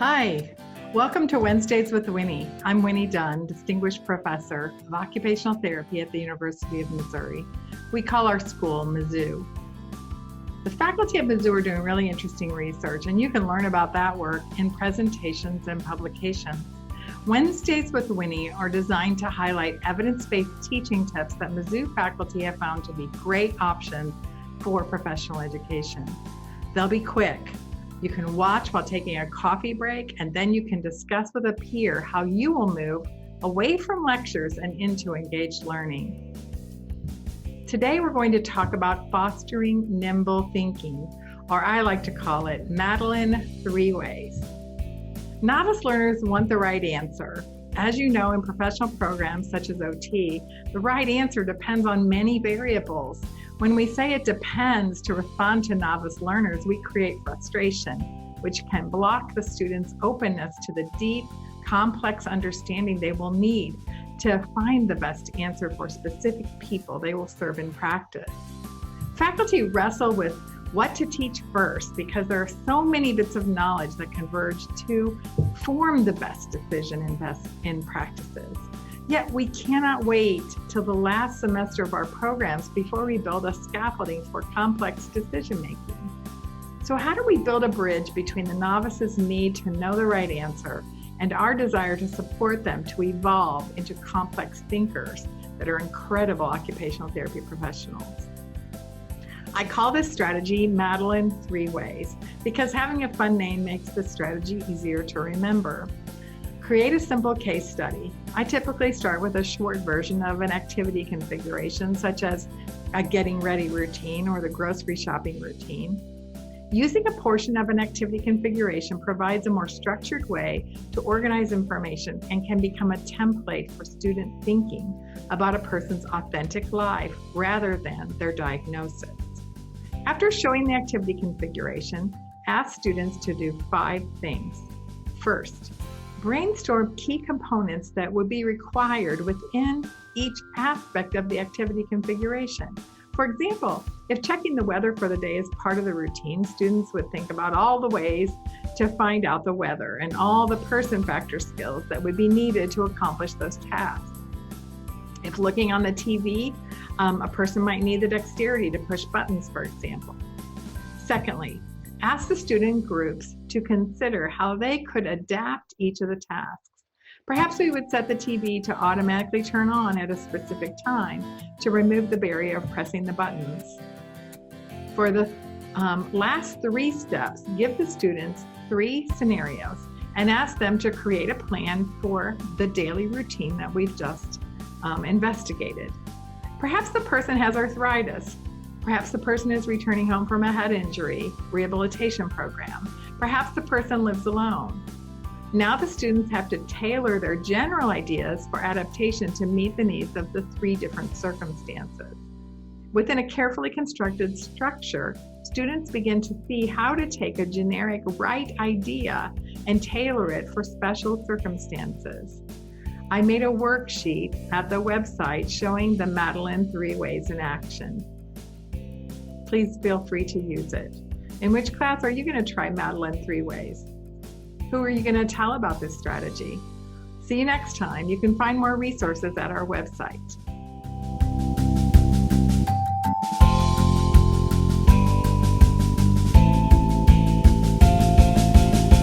Hi, welcome to Wednesdays with Winnie. I'm Winnie Dunn, Distinguished Professor of Occupational Therapy at the University of Missouri. We call our school Mizzou. The faculty at Mizzou are doing really interesting research, and you can learn about that work in presentations and publications. Wednesdays with Winnie are designed to highlight evidence-based teaching tips that Mizzou faculty have found to be great options for professional education. They'll be quick. You can watch while taking a coffee break, and then you can discuss with a peer how you will move away from lectures and into engaged learning. Today, we're going to talk about fostering nimble thinking, or I like to call it Madeline 3 ways. Novice learners want the right answer. As you know, in professional programs such as OT, the right answer depends on many variables. When we say it depends to respond to novice learners, we create frustration, which can block the students' openness to the deep, complex understanding they will need to find the best answer for specific people they will serve in practice. Faculty wrestle with what to teach first because there are so many bits of knowledge that converge to form the best decision in practices. Yet we cannot wait till the last semester of our programs before we build a scaffolding for complex decision making. So how do we build a bridge between the novice's need to know the right answer and our desire to support them to evolve into complex thinkers that are incredible occupational therapy professionals? I call this strategy Madeline 3 ways because having a fun name makes the strategy easier to remember. Create a simple case study. I typically start with a short version of an activity configuration, such as a getting ready routine or the grocery shopping routine. Using a portion of an activity configuration provides a more structured way to organize information and can become a template for student thinking about a person's authentic life rather than their diagnosis. After showing the activity configuration, ask students to do 5 things. First, brainstorm key components that would be required within each aspect of the activity configuration. For example, if checking the weather for the day is part of the routine, students would think about all the ways to find out the weather and all the person factor skills that would be needed to accomplish those tasks. If looking on the TV, a person might need the dexterity to push buttons, for example. Secondly, ask the student groups to consider how they could adapt each of the tasks. Perhaps we would set the TV to automatically turn on at a specific time to remove the barrier of pressing the buttons. For the last 3 steps, give the students 3 scenarios and ask them to create a plan for the daily routine that we've just investigated. Perhaps the person has arthritis. Perhaps the person is returning home from a head injury rehabilitation program. Perhaps the person lives alone. Now the students have to tailor their general ideas for adaptation to meet the needs of the 3 different circumstances. Within a carefully constructed structure, students begin to see how to take a generic right idea and tailor it for special circumstances. I made a worksheet at the website showing the Madeline 3 ways in action. Please feel free to use it. In which class are you going to try Madeline 3 ways? Who are you going to tell about this strategy? See you next time. You can find more resources at our website.